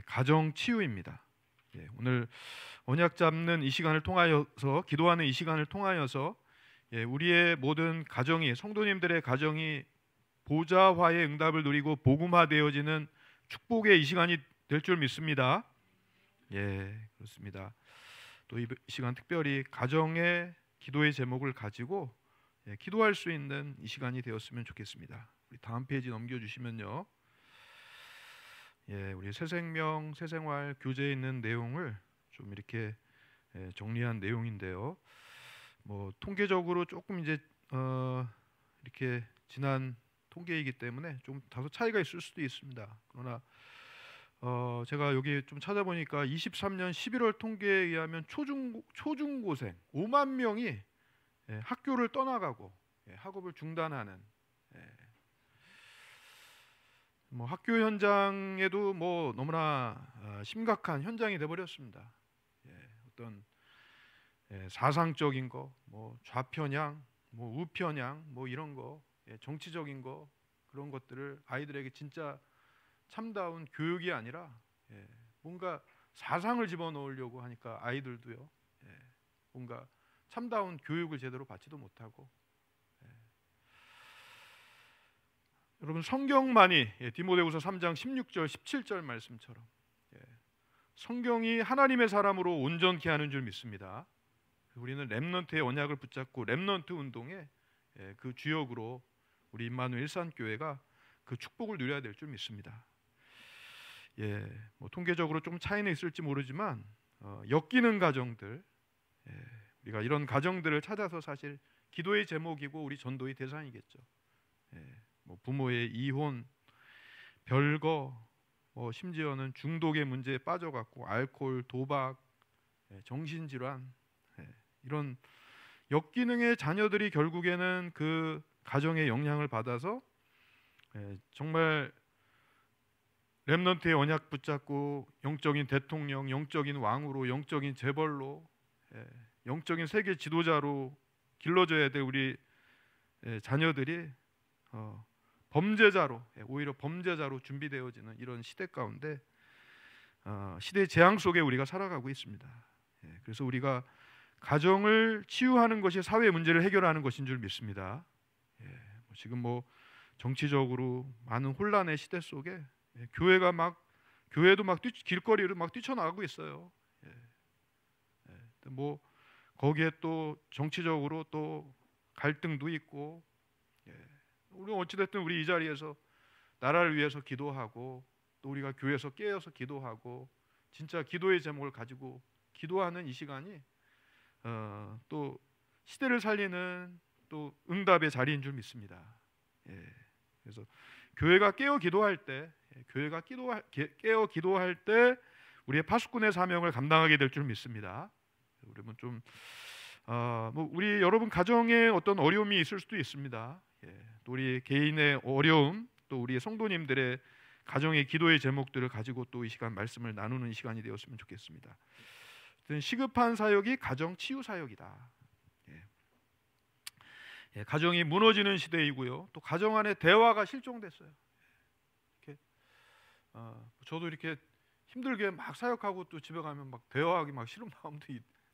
가정 치유입니다. 오늘 언약 잡는 이 시간을 통하여서 기도하는 이 시간을 통하여서 우리의 모든 가정이 성도님들의 가정이 보좌화의 응답을 누리고 복음화되어지는 축복의 이 시간이 될 줄 믿습니다. 그렇습니다. 또 이 시간 특별히 가정의 기도의 제목을 가지고 기도할 수 있는 이 시간이 되었으면 좋겠습니다. 우리 다음 페이지 넘겨주시면요. 우리 새생명, 새생활 교재에 있는 내용을 좀 이렇게 정리한 내용인데요. 뭐 통계적으로 조금 이제 이렇게 지난 통계이기 때문에 좀 다소 차이가 있을 수도 있습니다. 그러나 제가 여기 좀 찾아보니까 23년 11월 통계에 의하면 초중고생 5만 명이 학교를 떠나가고 학업을 중단하는 뭐 학교 현장에도 뭐 너무나 심각한 현장이 돼버렸습니다. 어떤 사상적인 거, 뭐 좌편향, 뭐 우편향, 뭐 이런 거, 정치적인 거 그런 것들을 아이들에게 진짜 참다운 교육이 아니라 뭔가 사상을 집어넣으려고 하니까 아이들도요. 뭔가 참다운 교육을 제대로 받지도 못하고 여러분 성경만이 디모데후서 3장 16절 17절 말씀처럼 성경이 하나님의 사람으로 온전케 하는 줄 믿습니다. 우리는 렘넌트의 언약을 붙잡고 렘넌트 운동의 그 주역으로 우리 임마누엘 일산교회가 그 축복을 누려야 될 줄 믿습니다. 뭐 통계적으로 좀 차이는 있을지 모르지만 엮이는 가정들 우리가 이런 가정들을 찾아서 사실 기도의 제목이고 우리 전도의 대상이겠죠. 뭐 부모의 이혼, 별거, 뭐 심지어는 중독의 문제에 빠져갖고 알코올, 도박, 정신질환 이런 역기능의 자녀들이 결국에는 그 가정의 영향을 받아서 정말 렘넌트의 언약 붙잡고 영적인 대통령, 영적인 왕으로, 영적인 재벌로, 영적인 세계 지도자로 길러져야 될 우리 자녀들이 범죄자로 오히려 범죄자로 준비되어지는 이런 시대 가운데 시대의 재앙 속에 우리가 살아가고 있습니다. 그래서 우리가 가정을 치유하는 것이 사회 문제를 해결하는 것인 줄 믿습니다. 지금 뭐 정치적으로 많은 혼란의 시대 속에 교회도 막 길거리를 막 뛰쳐나가고 있어요. 뭐 거기에 또 정치적으로 또 갈등도 있고 우리 어찌됐든 우리 이 자리에서 나라를 위해서 기도하고 또 우리가 교회에서 깨어서 기도하고 진짜 기도의 제목을 가지고 기도하는 이 시간이 또 시대를 살리는 또 응답의 자리인 줄 믿습니다. 그래서 교회가 깨어 기도할 때 깨어 기도할 때 우리의 파수꾼의 사명을 감당하게 될 줄 믿습니다. 우리는 좀 뭐 우리 여러분 가정에 어떤 어려움이 있을 수도 있습니다. 또 우리 개인의 어려움, 또 우리 성도님들의 가정의 기도의 제목들을 가지고 또 이 시간 말씀을 나누는 시간이 되었으면 좋겠습니다. 시급한 사역이 가정 치유 사역이다. 가정이 무너지는 시대이고요. 또 가정 안에 대화가 실종됐어요. 저도 이렇게 힘들게 막 사역하고 또 집에 가면 막 대화하기 막 싫은 마음도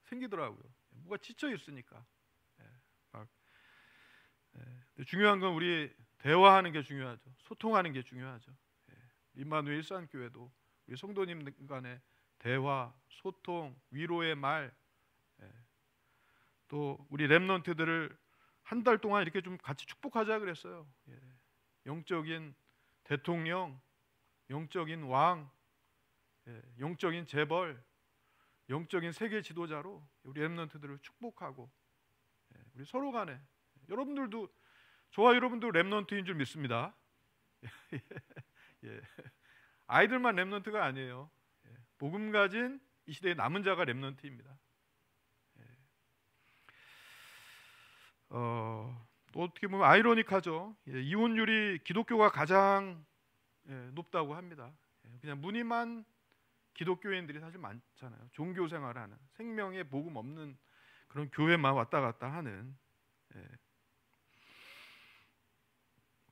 생기더라고요. 뭐가 지쳐 있으니까. 중요한 건 우리 대화하는 게 중요하죠. 소통하는 게 중요하죠. 임마누엘 일산교회도 우리 성도님 간의 대화, 소통, 위로의 말, 또 우리 렘넌트들을 한 달 동안 이렇게 좀 같이 축복하자 그랬어요. 영적인 대통령, 영적인 왕, 영적인 재벌, 영적인 세계 지도자로 우리 렘넌트들을 축복하고 우리 서로 간에 여러분들도 저와 여러분도 렘넌트인 줄 믿습니다. 아이들만 렘넌트가 아니에요. 복음 가진 이 시대의 남은 자가 렘넌트입니다. 또 어떻게 보면 아이러니하죠. 이혼율이 기독교가 가장 높다고 합니다. 그냥 무늬만 기독교인들이 사실 많잖아요. 종교 생활하는 생명의 복음 없는 그런 교회만 왔다 갔다 하는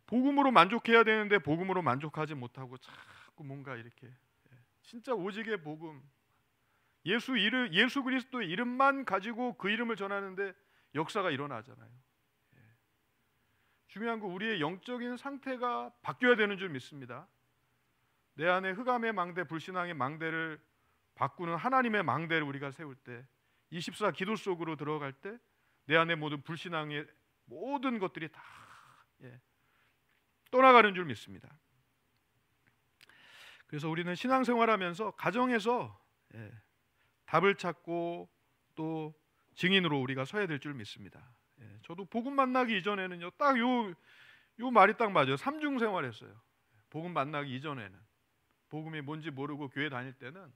복음으로 만족해야 되는데 복음으로 만족하지 못하고 자꾸 뭔가 이렇게 진짜 오직의 복음, 예수 그리스도의 이름만 가지고 그 이름을 전하는데 역사가 일어나잖아요. 중요한 건 우리의 영적인 상태가 바뀌어야 되는 줄 믿습니다. 내 안에 흑암의 망대, 불신앙의 망대를 바꾸는 하나님의 망대를 우리가 세울 때, 24 기도 속으로 들어갈 때 내 안에 모든 불신앙의 모든 것들이 다 떠나가는 줄 믿습니다. 그래서 우리는 신앙생활하면서 가정에서 답을 찾고 또 증인으로 우리가 서야 될 줄 믿습니다. 저도 복음 만나기 이전에는요, 딱 요 말이 딱 맞아요. 삼중생활했어요. 복음 만나기 이전에는, 복음이 뭔지 모르고 교회 다닐 때는,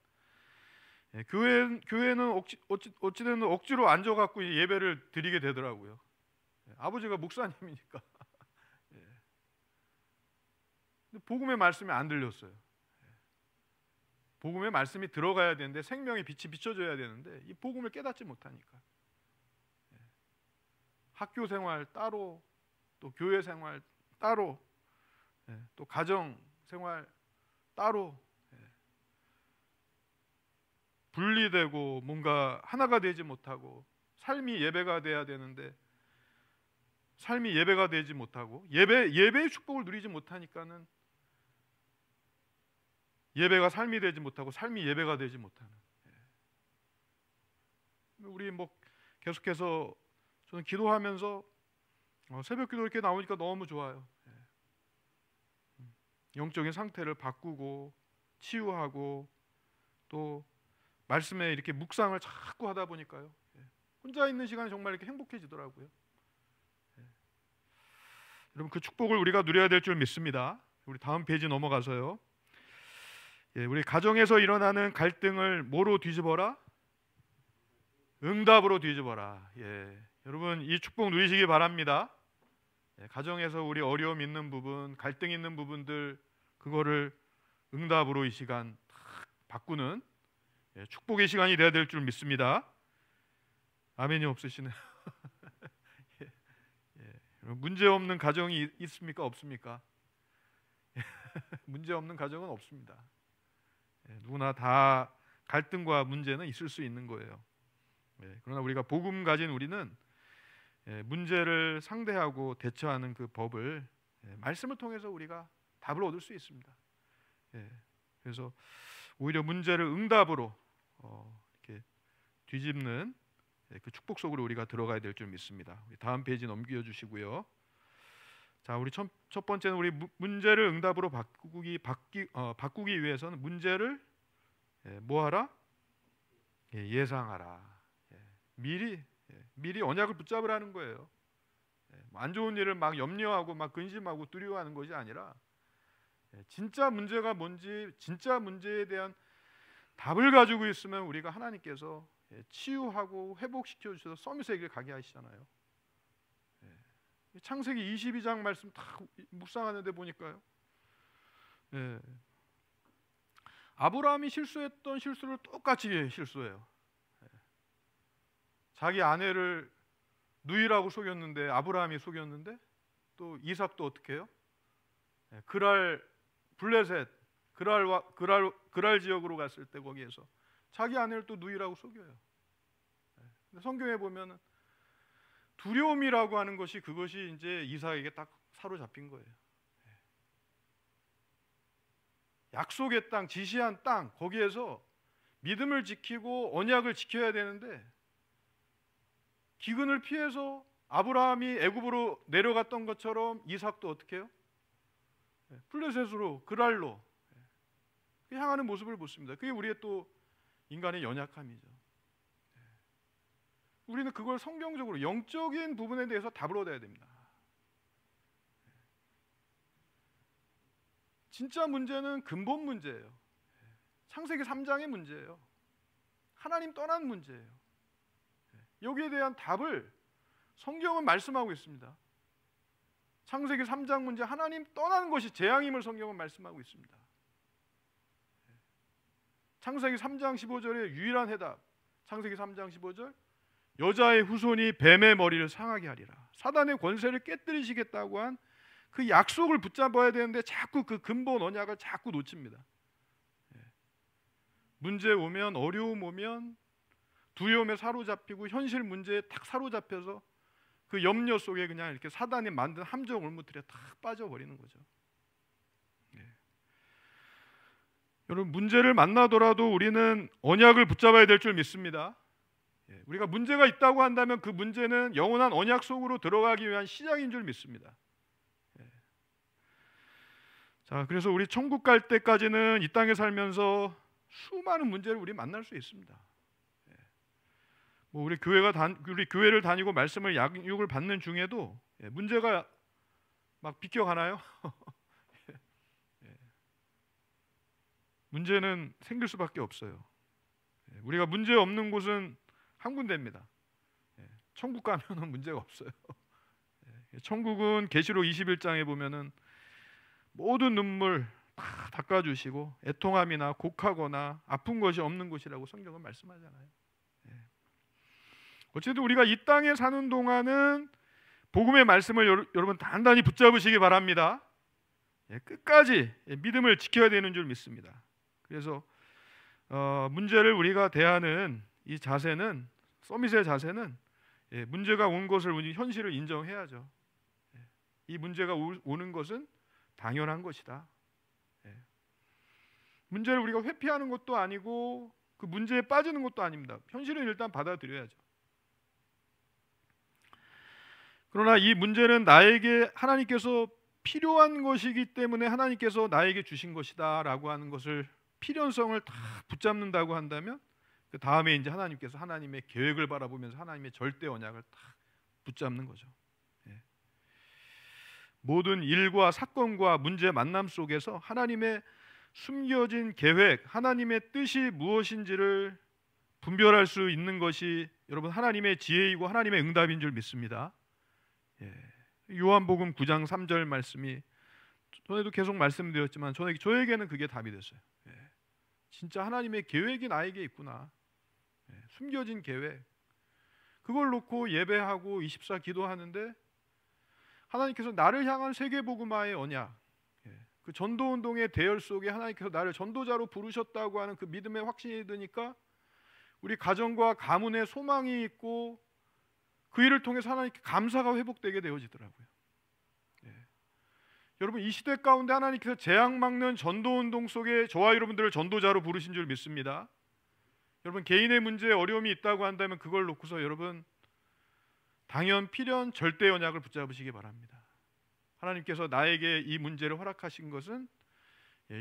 교회는 어찌되는 억지로 앉아갖고 예배를 드리게 되더라고요. 아버지가 목사님이니까. 근데 복음의 말씀이 안 들렸어요. 복음의 말씀이 들어가야 되는데, 생명의 빛이 비춰져야 되는데 이 복음을 깨닫지 못하니까 학교 생활 따로, 또 교회 생활 따로, 또 가정 생활 따로 분리되고 뭔가 하나가 되지 못하고, 삶이 예배가 돼야 되는데 삶이 예배가 되지 못하고, 예배의 축복을 누리지 못하니까는 예배가 삶이 되지 못하고 삶이 예배가 되지 못하는. 우리 뭐 계속해서 저는 기도하면서 새벽 기도 이렇게 나오니까 너무 좋아요. 영적인 상태를 바꾸고 치유하고 또 말씀에 이렇게 묵상을 자꾸 하다 보니까요, 혼자 있는 시간이 정말 이렇게 행복해지더라고요. 여러분, 그 축복을 우리가 누려야 될 줄 믿습니다. 우리 다음 페이지 넘어가서요, 우리 가정에서 일어나는 갈등을 뭐로 뒤집어라? 응답으로 뒤집어라. 여러분, 이 축복 누리시기 바랍니다. 가정에서 우리 어려움 있는 부분, 갈등 있는 부분들, 그거를 응답으로 이 시간 바꾸는 축복의 시간이 되어야 될 줄 믿습니다. 아멘이 없으시네요. 문제 없는 가정이 있습니까? 없습니까? 문제 없는 가정은 없습니다. 누구나 다 갈등과 문제는 있을 수 있는 거예요. 그러나 우리가 복음 가진 우리는 문제를 상대하고 대처하는 그 법을 말씀을 통해서 우리가 답을 얻을 수 있습니다. 그래서 오히려 문제를 응답으로 이렇게 뒤집는 그 축복 속으로 우리가 들어가야 될 줄 믿습니다. 다음 페이지 넘겨주시고요. 자, 우리 첫 번째는 우리 문제를 응답으로 바꾸기 위해서는 문제를 뭐하라? 예상하라. 미리 언약을 붙잡으라는 거예요. 안 좋은 일을 막 염려하고 막 근심하고 두려워하는 것이 아니라, 진짜 문제가 뭔지, 진짜 문제에 대한 답을 가지고 있으면 우리가 하나님께서 치유하고 회복시켜 주셔서 서밋의 길 가게 하시잖아요. 창세기 22장 말씀 다 묵상하는데 보니까요, 아브라함이 실수했던 실수를 똑같이 실수해요. 자기 아내를 누이라고 속였는데, 아브라함이 속였는데, 또 이삭도 어떻게 해요? 블레셋 그랄 지역으로 갔을 때 거기에서 자기 아내를 또 누이라고 속여요. 근데 성경에 보면은 두려움이라고 하는 것이, 그것이 이제 이삭에게 딱 사로잡힌 거예요. 약속의 땅, 지시한 땅, 거기에서 믿음을 지키고 언약을 지켜야 되는데, 기근을 피해서 아브라함이 애굽으로 내려갔던 것처럼 이삭도 어떻게 해요? 블레셋으로, 그랄로 향하는 모습을 보습니다. 그게 우리의 또 인간의 연약함이죠. 우리는 그걸 성경적으로 영적인 부분에 대해서 답을 얻어야 됩니다. 진짜 문제는 근본 문제예요. 창세기 3장의 문제예요. 하나님 떠난 문제예요. 여기에 대한 답을 성경은 말씀하고 있습니다. 창세기 3장 문제, 하나님 떠나는 것이 재앙임을 성경은 말씀하고 있습니다. 창세기 3장 15절의 유일한 해답, 창세기 3장 15절, 여자의 후손이 뱀의 머리를 상하게 하리라. 사단의 권세를 깨뜨리시겠다고 한 그 약속을 붙잡아야 되는데 자꾸 그 근본 언약을 자꾸 놓칩니다. 문제 오면, 어려움 오면 두려움에 사로잡히고 현실 문제에 탁 사로잡혀서 그 염려 속에 그냥 이렇게 사단이 만든 함정 올무틀에 탁 빠져버리는 거죠. 예. 여러분, 문제를 만나더라도 우리는 언약을 붙잡아야 될 줄 믿습니다. 예. 우리가 문제가 있다고 한다면 그 문제는 영원한 언약 속으로 들어가기 위한 시작인 줄 믿습니다. 예. 자, 그래서 우리 천국 갈 때까지는 이 땅에 살면서 수많은 문제를 우리 만날 수 있습니다. 뭐 우리 교회를 다니고 말씀을 양육을 받는 중에도 문제가 막 비껴가나요? 문제는 생길 수밖에 없어요. 우리가 문제 없는 곳은 한 군데입니다. 천국 가면은 문제가 없어요. 천국은 계시록 21장에 보면은 모든 눈물 다 닦아주시고 애통함이나 곡하거나 아픈 것이 없는 곳이라고 성경은 말씀하잖아요. 어쨌든 우리가 이 땅에 사는 동안은 복음의 말씀을 여러분 단단히 붙잡으시기 바랍니다. 끝까지 믿음을 지켜야 되는 줄 믿습니다. 그래서 문제를 우리가 대하는 이 자세는, 서밋의 자세는 문제가 온 것을 우리 현실을 인정해야죠. 이 문제가 오는 것은 당연한 것이다. 문제를 우리가 회피하는 것도 아니고 그 문제에 빠지는 것도 아닙니다. 현실은 일단 받아들여야죠. 그러나 이 문제는 나에게 하나님께서 필요한 것이기 때문에 하나님께서 나에게 주신 것이다 라고 하는 것을, 필연성을 다 붙잡는다고 한다면 그 다음에 이제 하나님께서 하나님의 계획을 바라보면서 하나님의 절대 언약을 다 붙잡는 거죠. 모든 일과 사건과 문제 만남 속에서 하나님의 숨겨진 계획, 하나님의 뜻이 무엇인지를 분별할 수 있는 것이 여러분 하나님의 지혜이고 하나님의 응답인 줄 믿습니다. 요한복음 9장 3절 말씀이 전에도 계속 말씀드렸지만 저에게는 그게 답이 됐어요. 진짜 하나님의 계획이 나에게 있구나. 숨겨진 계획. 그걸 놓고 예배하고 24 기도하는데 하나님께서 나를 향한 세계복음화의 언약, 그 전도운동의 대열 속에 하나님께서 나를 전도자로 부르셨다고 하는 그 믿음의 확신이 드니까 우리 가정과 가문에 소망이 있고 그 일을 통해서 하나님께 감사가 회복되게 되어지더라고요. 여러분, 이 시대 가운데 하나님께서 재앙 막는 전도운동 속에 저와 여러분들을 전도자로 부르신 줄 믿습니다. 여러분, 개인의 문제에 어려움이 있다고 한다면 그걸 놓고서 여러분 당연, 필연, 절대 언약을 붙잡으시기 바랍니다. 하나님께서 나에게 이 문제를 허락하신 것은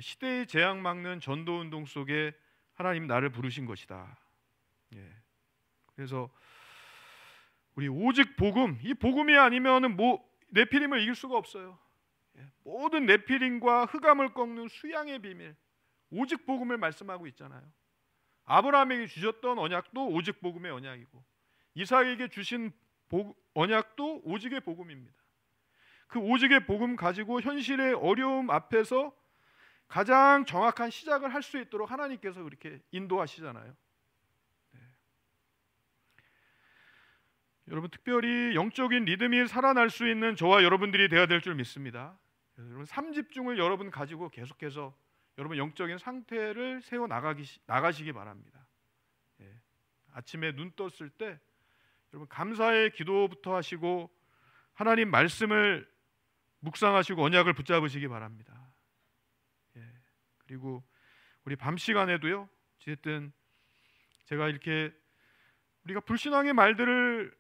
시대의 재앙 막는 전도운동 속에 하나님 나를 부르신 것이다. 그래서 우리 오직 복음, 이 복음이 아니면은 네피림을 이길 수가 없어요. 모든 네피림과 흑암을 꺾는 수양의 비밀, 오직 복음을 말씀하고 있잖아요. 아브라함에게 주셨던 언약도 오직 복음의 언약이고 이삭에게 주신 언약도 오직의 복음입니다. 그 오직의 복음 가지고 현실의 어려움 앞에서 가장 정확한 시작을 할 수 있도록 하나님께서 그렇게 인도하시잖아요. 여러분, 특별히 영적인 리듬이 살아날 수 있는 저와 여러분들이 되어야 될 줄 믿습니다. 여러분, 3집중을 여러분 가지고 계속해서 여러분 영적인 상태를 세워 나가시기 바랍니다. 아침에 눈 떴을 때 여러분 감사의 기도부터 하시고 하나님 말씀을 묵상하시고 언약을 붙잡으시기 바랍니다. 그리고 우리 밤 시간에도요. 어쨌든 제가 이렇게 우리가 불신앙의 말들을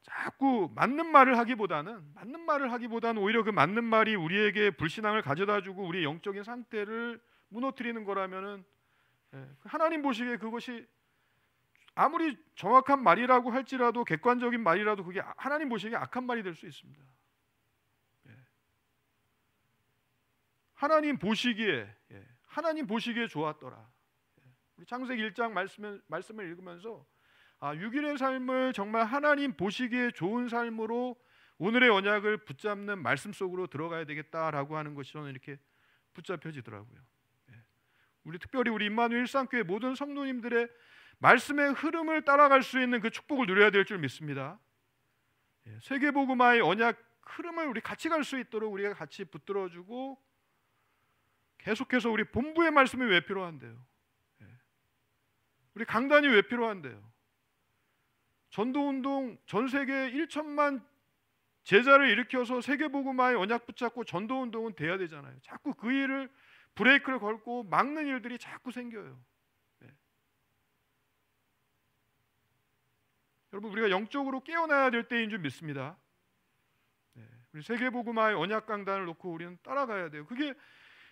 자꾸 맞는 말을 하기보다는 오히려 그 맞는 말이 우리에게 불신앙을 가져다주고 우리의 영적인 상태를 무너뜨리는 거라면은 하나님 보시기에 그것이 아무리 정확한 말이라고 할지라도 객관적인 말이라도 그게 하나님 보시기에 악한 말이 될 수 있습니다. 하나님 보시기에 좋았더라. 우리 창세기 1장 말씀을 읽으면서 6일의 삶을 정말 하나님 보시기에 좋은 삶으로 오늘의 언약을 붙잡는 말씀 속으로 들어가야 되겠다라고 하는 것이 저는 이렇게 붙잡혀지더라고요. 특별히 우리 임마누엘 일상교회 모든 성도님들의 말씀의 흐름을 따라갈 수 있는 그 축복을 누려야 될 줄 믿습니다. 세계복음화의 언약 흐름을 우리 같이 갈 수 있도록 우리가 같이 붙들어주고 계속해서 우리 본부의 말씀이 왜 필요한데요? 우리 강단이 왜 필요한데요? 전도운동 전 세계 1천만 제자를 일으켜서 세계복음화의 언약 붙잡고 전도운동은 돼야 되잖아요. 자꾸 그 일을 브레이크를 걸고 막는 일들이 자꾸 생겨요. 네. 여러분, 우리가 영적으로 깨어나야 될 때인 줄 믿습니다. 네. 우리 세계복음화의 언약 강단을 놓고 우리는 따라가야 돼요. 그게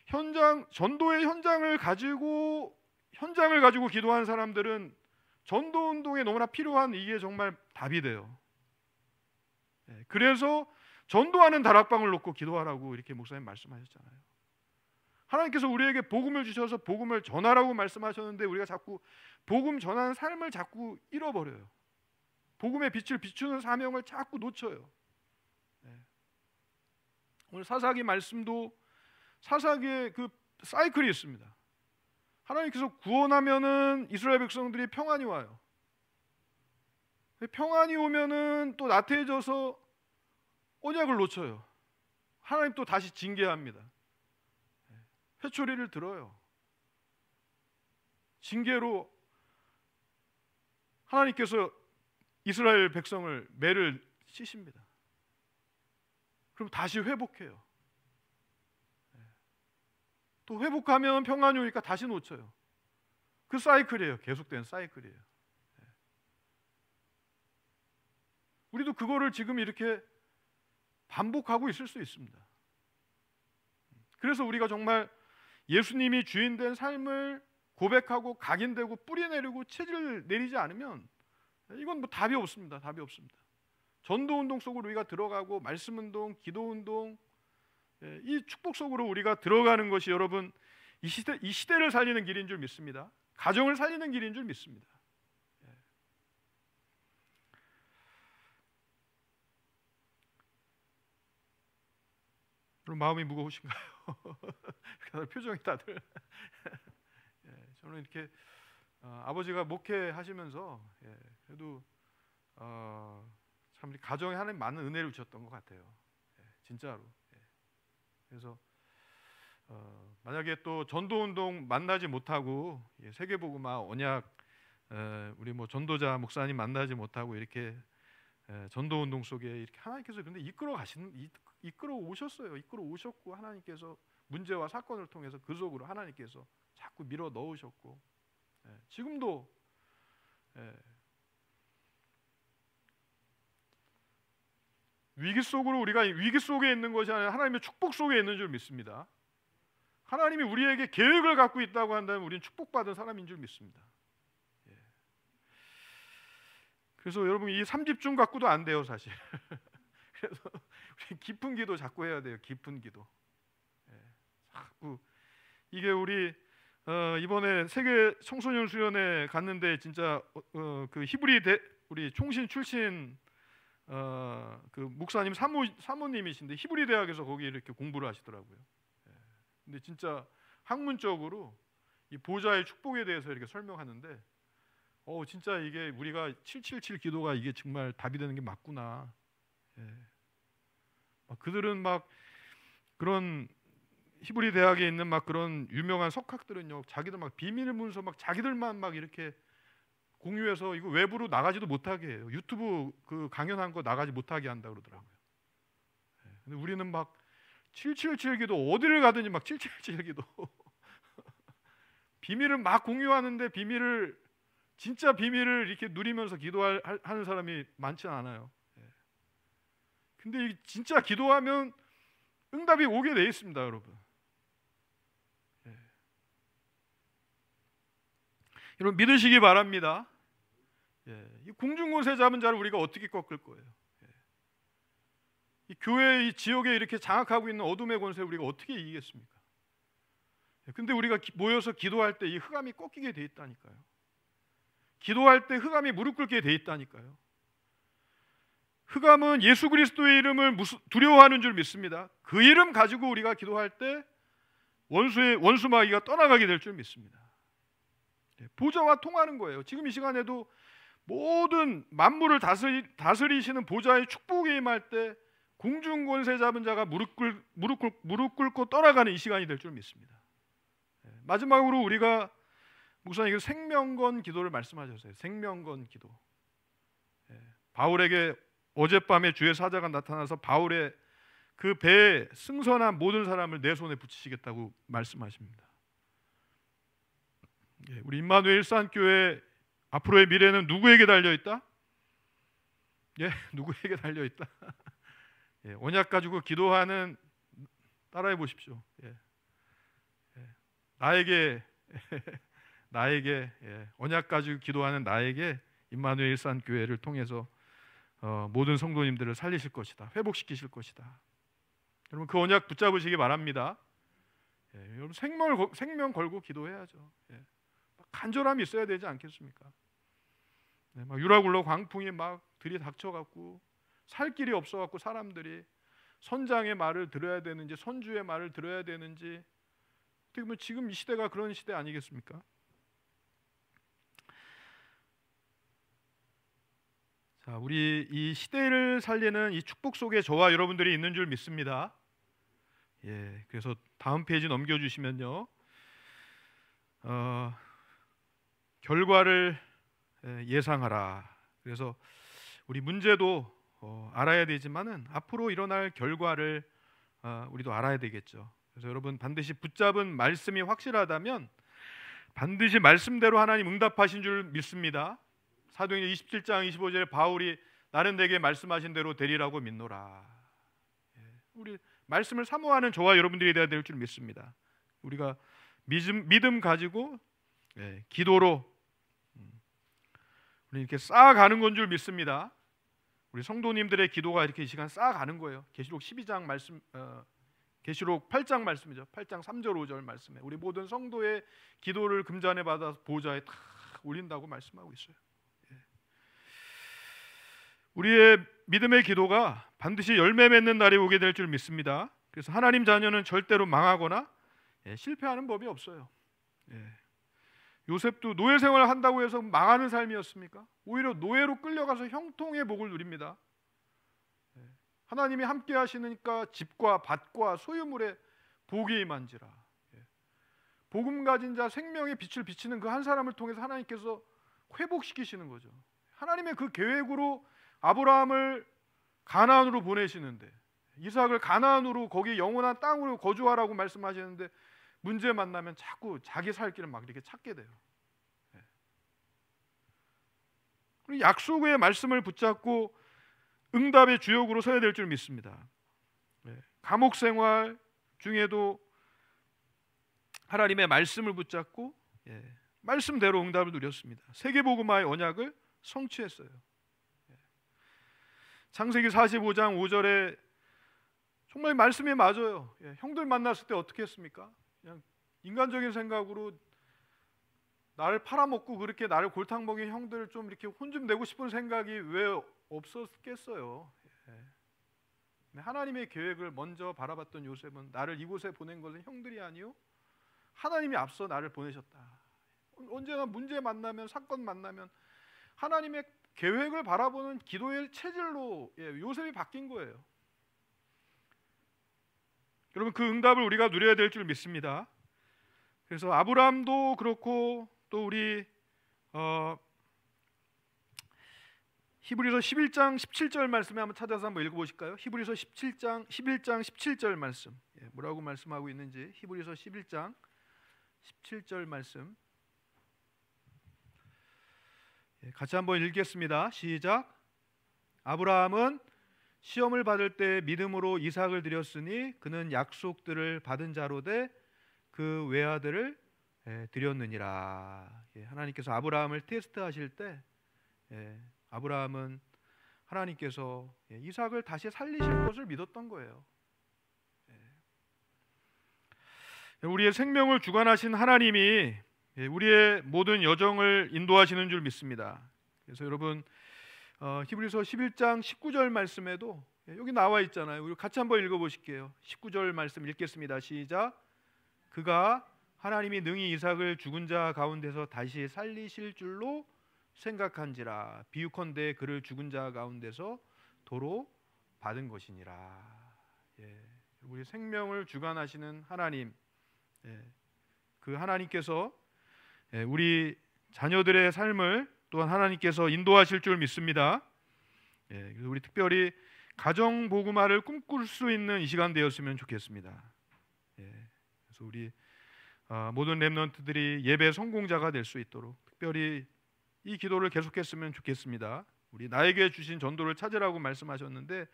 전도의 현장을 가지고 기도하는 사람들은 전도운동에 너무나 필요한 이게 정말 답이 돼요. 그래서 전도하는 다락방을 놓고 기도하라고 이렇게 목사님 말씀하셨잖아요. 하나님께서 우리에게 복음을 주셔서 복음을 전하라고 말씀하셨는데 우리가 자꾸 복음 전하는 삶을 자꾸 잃어버려요. 복음의 빛을 비추는 사명을 자꾸 놓쳐요. 오늘 사사기 말씀도 사사기의 그 사이클이 있습니다. 하나님께서 구원하면은 이스라엘 백성들이 평안이 와요. 평안이 오면은 또 나태해져서 언약을 놓쳐요. 하나님 또 다시 징계합니다. 회초리를 들어요. 징계로 하나님께서 이스라엘 백성을 매를 씻습니다. 그럼 다시 회복해요. 또 회복하면 평안이 오니까 다시 놓쳐요. 그 사이클이에요. 계속된 사이클이에요. 우리도 그거를 지금 이렇게 반복하고 있을 수 있습니다. 그래서 우리가 정말 예수님이 주인된 삶을 고백하고 각인되고 뿌리내리고 체질 내리지 않으면 이건 뭐 답이 없습니다. 답이 없습니다. 전도운동 속으로 우리가 들어가고 말씀운동, 기도운동, 이 축복 속으로 우리가 들어가는 것이 여러분 이 시대를 살리는 길인 줄 믿습니다. 가정을 살리는 길인 줄 믿습니다. 여러분 마음이 무거우신가요? 표정이 다들 저는 이렇게 아버지가 목회하시면서 그래도 참 가정에 하나님 많은 은혜를 주셨던 것 같아요. 진짜로. 그래서 만약에 또 전도운동 만나지 못하고 세계복음화 언약 우리 뭐 전도자 목사님 만나지 못하고 이렇게 전도운동 속에 이렇게 하나님께서 근데 이끌어 오셨어요. 이끌어 오셨고 하나님께서 문제와 사건을 통해서 그 속으로 하나님께서 자꾸 밀어 넣으셨고 지금도 위기 속으로 우리가 위기 속에 있는 것이 아니라 하나님의 축복 속에 있는 줄 믿습니다. 하나님이 우리에게 계획을 갖고 있다고 한다면 우리는 축복받은 사람인 줄 믿습니다. 그래서 여러분 이 3집중 갖고도 안 돼요 사실. 그래서 우리 깊은 기도 자꾸 해야 돼요. 깊은 기도. 자꾸 이게 우리 이번에 세계 청소년 수련회 갔는데 진짜 그 히브리 우리 총신 출신 그 목사님 사모님이신데 히브리 대학에서 거기 이렇게 공부를 하시더라고요. 근데 진짜 학문적으로 이 보좌의 축복에 대해서 이렇게 설명하는데 진짜 이게 우리가 777 기도가 이게 정말 답이 되는 게 맞구나. 그들은 막 그런 히브리 대학에 있는 막 그런 유명한 석학들은요, 자기들 막 비밀 문서 막 자기들만 막 이렇게 공유해서 이거 외부로 나가지도 못하게 해요. 유튜브 그 강연한 거 나가지 못하게 한다 그러더라고요. 근데 우리는 막 777 기도 어디를 가든지 막 777 기도 비밀을 막 공유하는데 진짜 비밀을 이렇게 누리면서 기도하는 사람이 많지 않아요. 근데 진짜 기도하면 응답이 오게 돼 있습니다, 여러분. 여러분 믿으시기 바랍니다. 이 공중권세 잡은 자를 우리가 어떻게 꺾을 거예요? 이 교회 이 지역에 이렇게 장악하고 있는 어둠의 권세 우리가 어떻게 이기겠습니까? 근데 우리가 모여서 기도할 때 이 흑암이 꺾이게 돼 있다니까요. 기도할 때 흑암이 무릎 꿇게 돼 있다니까요. 흑암은 예수 그리스도의 이름을 두려워하는 줄 믿습니다. 그 이름 가지고 우리가 기도할 때 원수 마귀가 떠나가게 될 줄 믿습니다. 보좌와 통하는 거예요. 지금 이 시간에도 모든 만물을 다스리시는 보좌의 축복에 임할 때 공중 권세 잡은 자가 무릎 꿇고 떠나가는 이 시간이 될 줄 믿습니다. 마지막으로 우리가 목사님, 생명건 기도를 말씀하셨어요. 생명건 기도. 바울에게 어젯밤에 주의 사자가 나타나서 바울의 그 배에 승선한 모든 사람을 내 손에 붙이시겠다고 말씀하십니다. 우리 임마누엘 일산교회 앞으로의 미래는 누구에게 달려있다? 누구에게 달려있다? 언약 가지고 기도하는, 따라해 보십시오. 나에게 언약 가지고 기도하는 나에게 임마누엘 일산교회를 통해서 모든 성도님들을 살리실 것이다, 회복시키실 것이다. 여러분, 그 언약 붙잡으시기 바랍니다. 여러분, 생명 걸고 기도해야죠. 간절함이 있어야 되지 않겠습니까? 막 유라굴로 광풍이 막 들이닥쳐갖고 살 길이 없어갖고 사람들이 선장의 말을 들어야 되는지 선주의 말을 들어야 되는지, 어떻게 보면 지금 이 시대가 그런 시대 아니겠습니까? 자, 우리 이 시대를 살리는 이 축복 속에 저와 여러분들이 있는 줄 믿습니다. 그래서 다음 페이지 넘겨주시면요, 결과를 예상하라. 그래서 우리 문제도 알아야 되지만은 앞으로 일어날 결과를 우리도 알아야 되겠죠. 그래서 여러분, 반드시 붙잡은 말씀이 확실하다면 반드시 말씀대로 하나님 응답하신 줄 믿습니다. 사도행전 27장 25절에 바울이 나는 내게 말씀하신 대로 되리라고 믿노라. 우리 말씀을 사모하는 저와 여러분들이 되어야 될 줄 믿습니다. 우리가 믿음 가지고 기도로 우리 이렇게 쌓아가는 건 줄 믿습니다. 우리 성도님들의 기도가 이렇게 이 시간 쌓아가는 거예요. 계시록 12장 말씀, 계시록 8장 말씀이죠. 8장 3절 5절 말씀에 우리 모든 성도의 기도를 금잔에 받아서 보좌에 다 올린다고 말씀하고 있어요. 우리의 믿음의 기도가 반드시 열매 맺는 날이 오게 될 줄 믿습니다. 그래서 하나님 자녀는 절대로 망하거나 실패하는 법이 없어요. 요셉도 노예 생활을 한다고 해서 망하는 삶이었습니까? 오히려 노예로 끌려가서 형통의 복을 누립니다. 하나님이 함께 하시니까 집과 밭과 소유물에 복이 임한지라. 복음 가진 자, 생명의 빛을 비치는 그 한 사람을 통해서 하나님께서 회복시키시는 거죠. 하나님의 그 계획으로 아브라함을 가나안으로 보내시는데, 이삭을 가나안으로, 거기 영원한 땅으로 거주하라고 말씀하시는데, 문제 만나면 자꾸 자기 살 길을 막 이렇게 찾게 돼요. 그리고 약속의 말씀을 붙잡고 응답의 주역으로 서야 될 줄 믿습니다. 감옥 생활 중에도 하나님의 말씀을 붙잡고 말씀대로 응답을 누렸습니다. 세계복음화의 언약을 성취했어요. 창세기 45장 5절에 정말 말씀이 맞아요. 형들 만났을 때 어떻게 했습니까? 그냥 인간적인 생각으로 나를 팔아먹고 그렇게 나를 골탕 먹인 형들을 좀 이렇게 혼 좀 내고 싶은 생각이 왜 없었겠어요. 하나님의 계획을 먼저 바라봤던 요셉은 나를 이곳에 보낸 것은 형들이 아니요 하나님이 앞서 나를 보내셨다. 언제나 문제 만나면, 사건 만나면 하나님의 계획을 바라보는 기도의 체질로 요셉이 바뀐 거예요. 여러분, 그 응답을 우리가 누려야 될 줄 믿습니다. 그래서 아브라함도 그렇고 또 우리 히브리서 11장 17절 말씀에 한번 찾아서 한번 읽어보실까요? 히브리서 11장 17절 말씀, 뭐라고 말씀하고 있는지 히브리서 11장 17절 말씀 같이 한번 읽겠습니다. 시작. 아브라함은 시험을 받을 때 믿음으로 이삭을 드렸으니 그는 약속들을 받은 자로 돼 그 외아들을 드렸느니라. 하나님께서 아브라함을 테스트하실 때 아브라함은 하나님께서 이삭을 다시 살리실 것을 믿었던 거예요. 우리의 생명을 주관하신 하나님이 우리의 모든 여정을 인도하시는 줄 믿습니다. 그래서 여러분, 히브리서 11장 19절 말씀에도 여기 나와 있잖아요. 우리 같이 한번 읽어보실게요. 19절 말씀 읽겠습니다. 시작. 그가 하나님이 능히 이삭을 죽은 자 가운데서 다시 살리실 줄로 생각한지라. 비유컨대 그를 죽은 자 가운데서 도로 받은 것이니라. 우리 생명을 주관하시는 하나님, 그 하나님께서 우리 자녀들의 삶을 또한 하나님께서 인도하실 줄 믿습니다. 그래서 우리 특별히 가정 복음화를 꿈꿀 수 있는 이 시간 되었으면 좋겠습니다. 그래서 우리 모든 렘넌트들이 예배 성공자가 될 수 있도록 특별히 이 기도를 계속했으면 좋겠습니다. 우리 나에게 주신 전도를 찾으라고 말씀하셨는데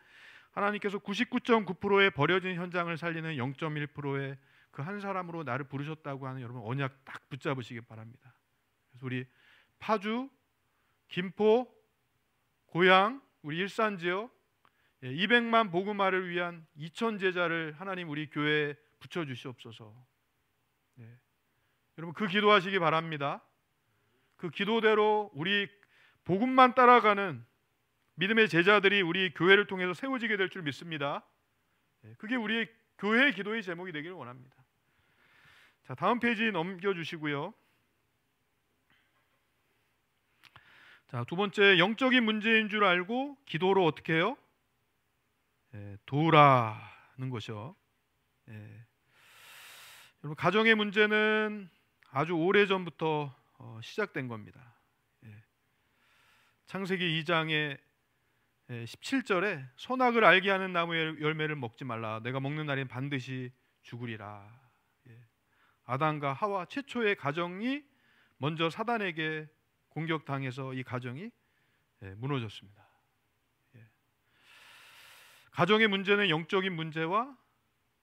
하나님께서 99.9%의 버려진 현장을 살리는 0.1%의 그 한 사람으로 나를 부르셨다고 하는 여러분 언약 딱 붙잡으시기 바랍니다. 그래서 우리 파주, 김포, 고양, 우리 일산 지역 200만 복음화를 위한 2,000 제자를 하나님 우리 교회에 붙여 주시옵소서. 여러분 그 기도하시기 바랍니다. 그 기도대로 우리 복음만 따라가는 믿음의 제자들이 우리 교회를 통해서 세워지게 될 줄 믿습니다. 그게 우리 교회의 기도의 제목이 되기를 원합니다. 자, 다음 페이지 넘겨주시고요. 자, 두 번째, 영적인 문제인 줄 알고 기도로 어떻게 해요? 도우라는 것이요. 여러분 가정의 문제는 아주 오래 전부터 시작된 겁니다. 창세기 2장의 17절에 선악을 알게 하는 나무의 열매를 먹지 말라. 내가 먹는 날엔 반드시 죽으리라. 아담과 하와 최초의 가정이 먼저 사단에게 공격당해서 이 가정이 무너졌습니다. 가정의 문제는 영적인 문제와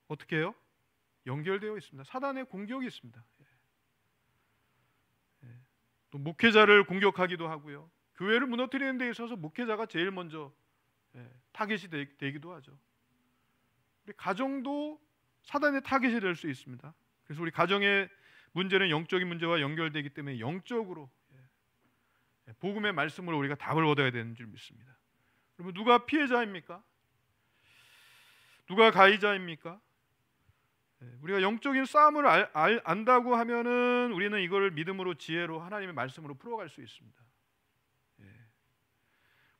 어떻게 해요? 연결되어 있습니다. 사단의 공격이 있습니다. 또 목회자를 공격하기도 하고요. 교회를 무너뜨리는 데 있어서 목회자가 제일 먼저 타겟이 되기도 하죠. 우리 가정도 사단의 타겟이 될 수 있습니다. 그래서 우리 가정의 문제는 영적인 문제와 연결되기 때문에 영적으로 복음의 말씀으로 우리가 답을 얻어야 되는 줄 믿습니다. 그러면 누가 피해자입니까? 누가 가해자입니까? 우리가 영적인 싸움을 안다고 하면은 우리는 이걸 믿음으로 지혜로 하나님의 말씀으로 풀어갈 수 있습니다.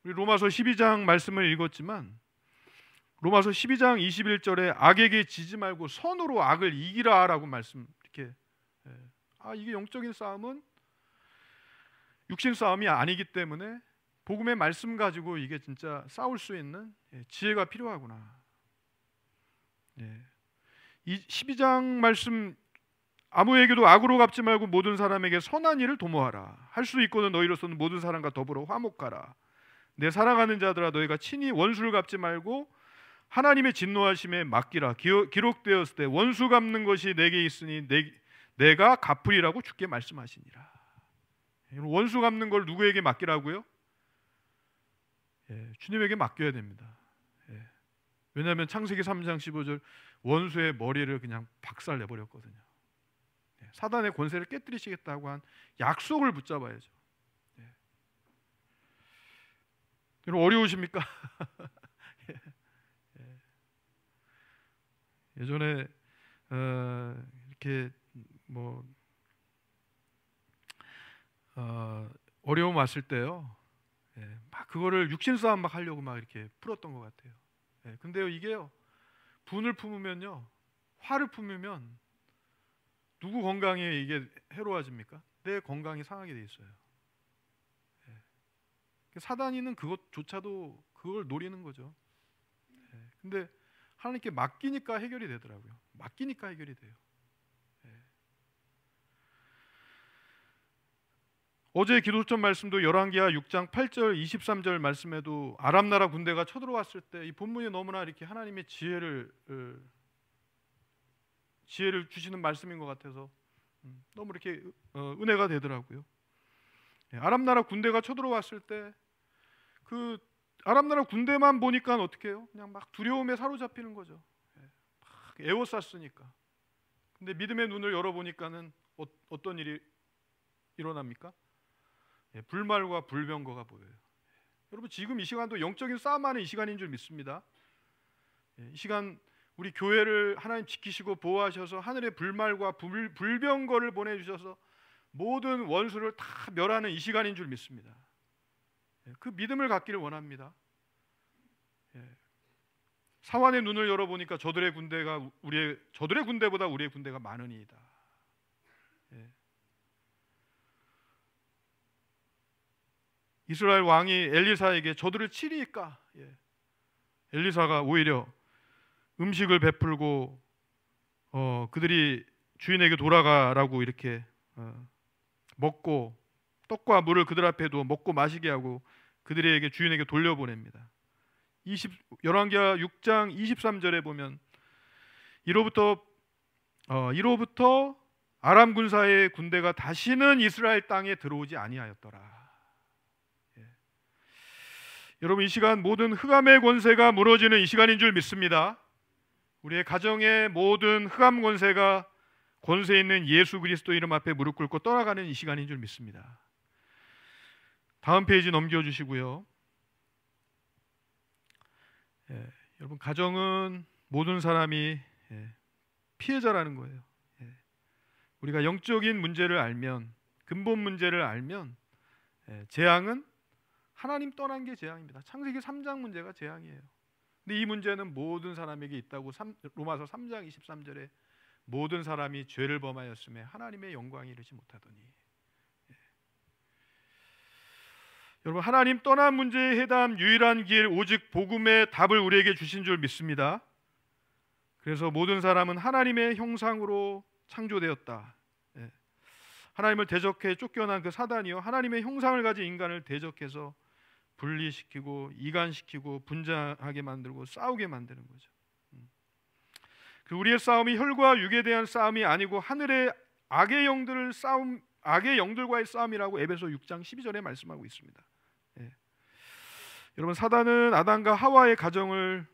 우리 로마서 12장 말씀을 읽었지만 로마서 12장 21절에 악에게 지지 말고 선으로 악을 이기라라고 말씀 이렇게 이게 영적인 싸움은 육신 싸움이 아니기 때문에 복음의 말씀 가지고 이게 진짜 싸울 수 있는 지혜가 필요하구나. 이 12장 말씀 아무에게도 악으로 갚지 말고 모든 사람에게 선한 일을 도모하라. 할 수 있거든 너희로서는 모든 사람과 더불어 화목하라. 내 사랑하는 자들아 너희가 친히 원수를 갚지 말고 하나님의 진노하심에 맡기라. 기록되었을 때 원수 갚는 것이 내게 있으니 내가 갚으리라고 주께 말씀하시니라. 원수 갚는 걸 누구에게 맡기라고요? 주님에게 맡겨야 됩니다. 왜냐하면 창세기 3장 15절 원수의 머리를 그냥 박살 내버렸거든요. 사단의 권세를 깨뜨리시겠다고 한 약속을 붙잡아야죠. 여러분 어려우십니까? 예전에 이렇게 어려움 왔을 때요, 막 그거를 육신 싸움 막 하려고 막 이렇게 풀었던 것 같아요. 근데요 이게요 분을 품으면요, 화를 품으면 누구 건강에 이게 해로워집니까? 내 건강이 상하게 돼 있어요. 사단이는 그것조차도 그걸 노리는 거죠. 근데 하나님께 맡기니까 해결이 되더라고요. 맡기니까 해결이 돼요. 어제 기도점 말씀도 열왕기하 6장 8절 23절 말씀에도 아람 나라 군대가 쳐들어왔을 때 이 본문이 너무나 이렇게 하나님의 지혜를 주시는 말씀인 것 같아서 너무 이렇게 은혜가 되더라고요. 아람 나라 군대가 쳐들어왔을 때 그 아람 나라 군대만 보니까 어떻게 해요? 그냥 막 두려움에 사로잡히는 거죠. 막 에워쌌으니까. 근데 믿음의 눈을 열어보니까는 어떤 일이 일어납니까? 불말과 불병거가 보여요. 여러분 지금 이 시간도 영적인 싸움하는 이 시간인 줄 믿습니다. 이 시간 우리 교회를 하나님 지키시고 보호하셔서 하늘의 불말과 불병거를 보내주셔서 모든 원수를 다 멸하는 이 시간인 줄 믿습니다. 그 믿음을 갖기를 원합니다. 사환의 눈을 열어보니까 저들의 군대보다 우리의 군대가 많으니이다. 이스라엘 왕이 엘리사에게 저들을 치리까? 엘리사가 오히려 음식을 베풀고 그들이 주인에게 돌아가라고 이렇게 먹고 떡과 물을 그들 앞에 두어 먹고 마시게 하고 그들에게 주인에게 돌려보냅니다. 열왕기하 6장 23절에 보면 이로부터 아람 군사의 군대가 다시는 이스라엘 땅에 들어오지 아니하였더라. 여러분, 이 시간 모든 흑암의 권세가 무너지는 이 시간인 줄 믿습니다. 우리의 가정의 모든 흑암 권세가 권세 있는 예수 그리스도 이름 앞에 무릎 꿇고 떠나가는 이 시간인 줄 믿습니다. 다음 페이지 넘겨주시고요. 여러분, 가정은 모든 사람이 피해자라는 거예요. 우리가 영적인 문제를 알면, 근본 문제를 알면 재앙은 하나님 떠난 게 재앙입니다. 창세기 3장 문제가 재앙이에요. 근데 이 문제는 모든 사람에게 있다고 로마서 3장 23절에 모든 사람이 죄를 범하였음에 하나님의 영광에 이르지 못하더니. 여러분, 하나님 떠난 문제에 해당 유일한 길 오직 복음의 답을 우리에게 주신 줄 믿습니다. 그래서 모든 사람은 하나님의 형상으로 창조되었다. 하나님을 대적해 쫓겨난 그 사단이요, 하나님의 형상을 가진 인간을 대적해서 분리시키고 이간시키고 분장하게 만들고 싸우게 만드는 거죠. 우리의 싸움이 혈과 육에 대한 싸움이 아니고 하늘의 악의 영들과의 싸움이라고 에베소 6장 12절에 말씀하고 있습니다. 여러분, 사단은 아담과 하와의 가정을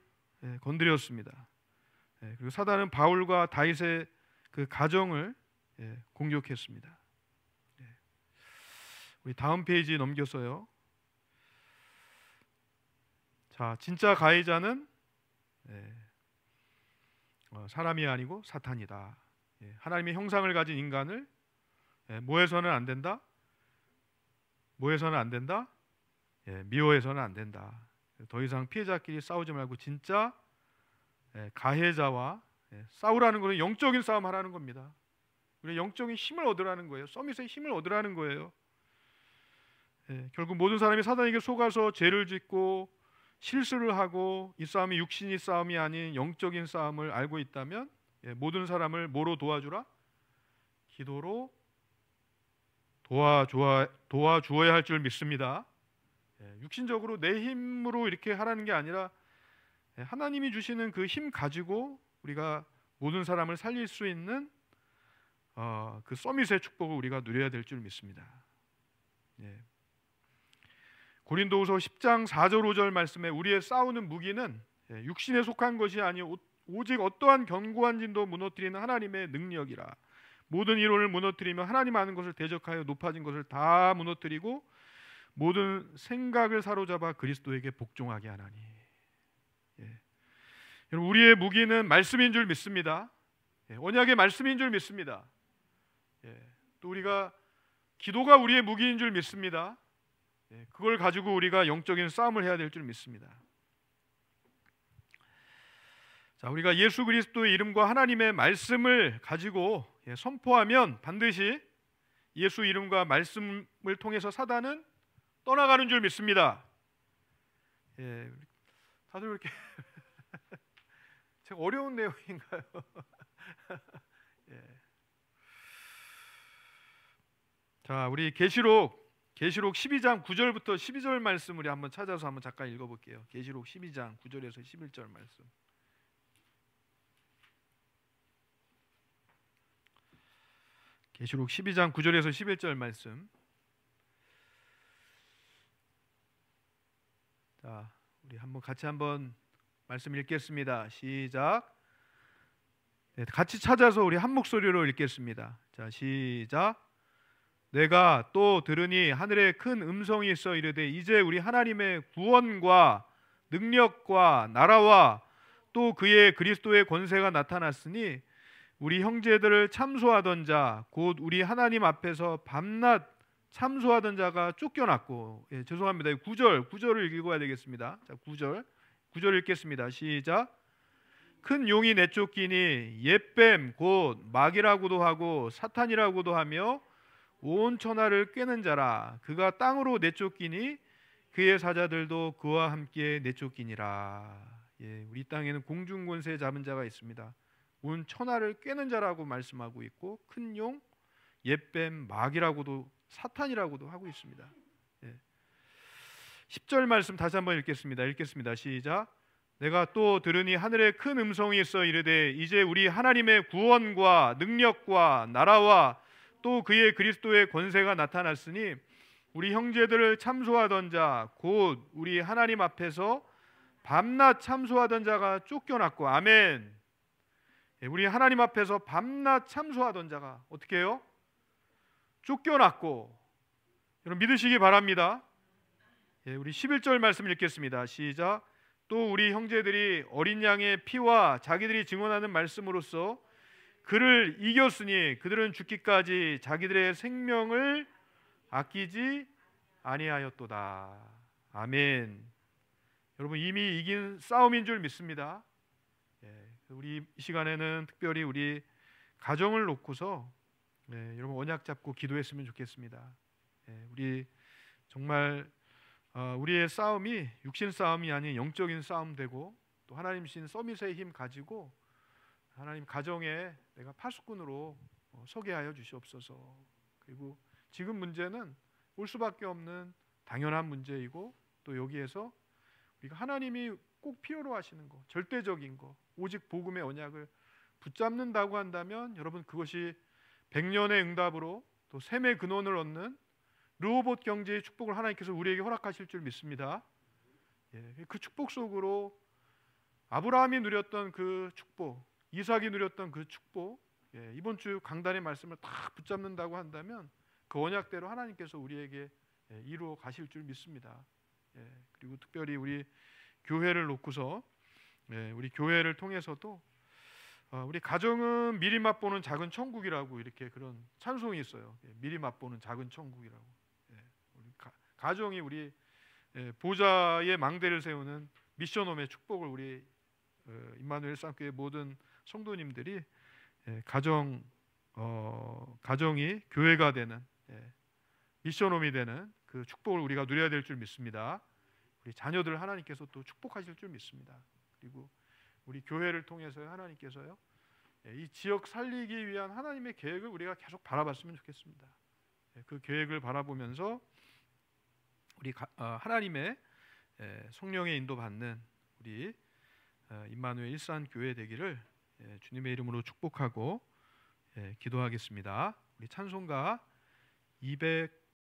건드렸습니다. 그리고 사단은 바울과 다윗의 그 가정을 공격했습니다. 우리 다음 페이지 넘겨서요. 자, 진짜 가해자는 사람이 아니고 사탄이다. 하나님의 형상을 가진 인간을 뭐해서는 안 된다? 뭐해서는 안 된다? 미워해서는 안 된다. 더 이상 피해자끼리 싸우지 말고 진짜 가해자와 싸우라는 것은 영적인 싸움 하라는 겁니다. 우리 영적인 힘을 얻으라는 거예요. 서밋의 힘을 얻으라는 거예요. 결국 모든 사람이 사단에게 속아서 죄를 짓고 실수를 하고 이 싸움이 육신의 싸움이 아닌 영적인 싸움을 알고 있다면 모든 사람을 뭐로 도와주라? 기도로 도와주어야 할 줄 믿습니다. 육신적으로 내 힘으로 이렇게 하라는 게 아니라 하나님이 주시는 그 힘 가지고 우리가 모든 사람을 살릴 수 있는 그 서밋의 축복을 우리가 누려야 될 줄 믿습니다. 고린도후서 10장 4절 5절 말씀에 우리의 싸우는 무기는 육신에 속한 것이 아니요 오직 어떠한 견고한 진도 무너뜨리는 하나님의 능력이라. 모든 이론을 무너뜨리며 하나님 아는 것을 대적하여 높아진 것을 다 무너뜨리고 모든 생각을 사로잡아 그리스도에게 복종하게 하나니. 여러분, 우리의 무기는 말씀인 줄 믿습니다. 언약의 말씀인 줄 믿습니다. 또 우리가 기도가 우리의 무기인 줄 믿습니다. 그걸 가지고 우리가 영적인 싸움을 해야 될 줄 믿습니다. 자, 우리가 예수 그리스도의 이름과 하나님의 말씀을 가지고 선포하면 반드시 예수 이름과 말씀을 통해서 사단은 떠나가는 줄 믿습니다. 다들 이렇게 제가 어려운 내용인가요? 자, 우리 계시록 12장 9절부터 12절 말씀 우리 한번 찾아서 한번 잠깐 읽어볼게요. 계시록 12장 9절에서 11절 말씀. 계시록 12장 9절에서 11절 말씀. 자, 우리 같이 한번 말씀 읽겠습니다. 시작. 같이 찾아서 우리 한 목소리로 읽겠습니다. 자, 시작. 내가 또 들으니 하늘에 큰 음성이 있어 이르되 이제 우리 하나님의 구원과 능력과 나라와 또 그의 그리스도의 권세가 나타났으니 우리 형제들을 참소하던 자 곧 우리 하나님 앞에서 밤낮 참소하던 자가 쫓겨났고. 죄송합니다. 9절을 읽어야 되겠습니다. 자, 9절 읽겠습니다. 시작. 큰 용이 내쫓기니 옛뱀 곧 마귀라고도 하고 사탄이라고도 하며 온 천하를 꿰는 자라. 그가 땅으로 내쫓기니 그의 사자들도 그와 함께 내쫓기니라. 예, 우리 땅에는 공중 권세 잡은 자가 있습니다. 온 천하를 꿰는 자라고 말씀하고 있고 큰 용, 옛뱀, 마귀라고도 사탄이라고도 하고 있습니다. 예. 10절 말씀 다시 한번 읽겠습니다. 시작. 내가 또 들으니 하늘에 큰 음성이 있어 이르되 이제 우리 하나님의 구원과 능력과 나라와 또 그의 그리스도의 권세가 나타났으니 우리 형제들을 참소하던 자 곧 우리 하나님 앞에서 밤낮 참소하던 자가 쫓겨났고 아멘. 우리 하나님 앞에서 밤낮 참소하던 자가 어떻게 해요? 쫓겨났고. 여러분 믿으시기 바랍니다. 우리 11절 말씀 읽겠습니다. 시작. 또 우리 형제들이 어린 양의 피와 자기들이 증언하는 말씀으로써 그를 이겼으니 그들은 죽기까지 자기들의 생명을 아끼지 아니하였도다. 아멘. 여러분 이미 이긴 싸움인 줄 믿습니다. 우리 이 시간에는 특별히 우리 가정을 놓고서 여러분 언약 잡고 기도했으면 좋겠습니다. 우리 정말 우리의 싸움이 육신 싸움이 아닌 영적인 싸움 되고 또 하나님 신 서밋의 힘 가지고 하나님 가정에 내가 파수꾼으로 서게 하여 주시옵소서. 그리고 지금 문제는 올 수밖에 없는 당연한 문제이고 또 여기에서 우리가 하나님이 꼭 필요로 하시는 거, 절대적인 거, 오직 복음의 언약을 붙잡는다고 한다면 여러분 그것이 100년의 응답으로 또 샘의 근원을 얻는 르호봇 경제의 축복을 하나님께서 우리에게 허락하실 줄 믿습니다. 그 축복 속으로 아브라함이 누렸던 그 축복, 이삭이 누렸던 그 축복, 이번 주 강단의 말씀을 다 붙잡는다고 한다면 그 언약대로 하나님께서 우리에게 이루어 가실 줄 믿습니다. 그리고 특별히 우리 교회를 놓고서 우리 교회를 통해서도 우리 가정은 미리 맛보는 작은 천국이라고 이렇게 그런 찬송이 있어요. 미리 맛보는 작은 천국이라고. 우리 가정이 우리 보좌의 망대를 세우는 미션홈의 축복을 우리 임마누엘 쌍교회 모든 성도님들이 가정이 교회가 되는 미션홈이 되는 그 축복을 우리가 누려야 될 줄 믿습니다. 우리 자녀들 하나님께서 또 축복하실 줄 믿습니다. 그리고 우리 교회를 통해서 하나님께서요 이 지역 살리기 위한 하나님의 계획을 우리가 계속 바라봤으면 좋겠습니다. 그 계획을 바라보면서 우리 하나님의 성령의 인도받는 우리 임마누엘 일산교회 되기를 주님의 이름으로 축복하고 기도하겠습니다. 우리 찬송가 200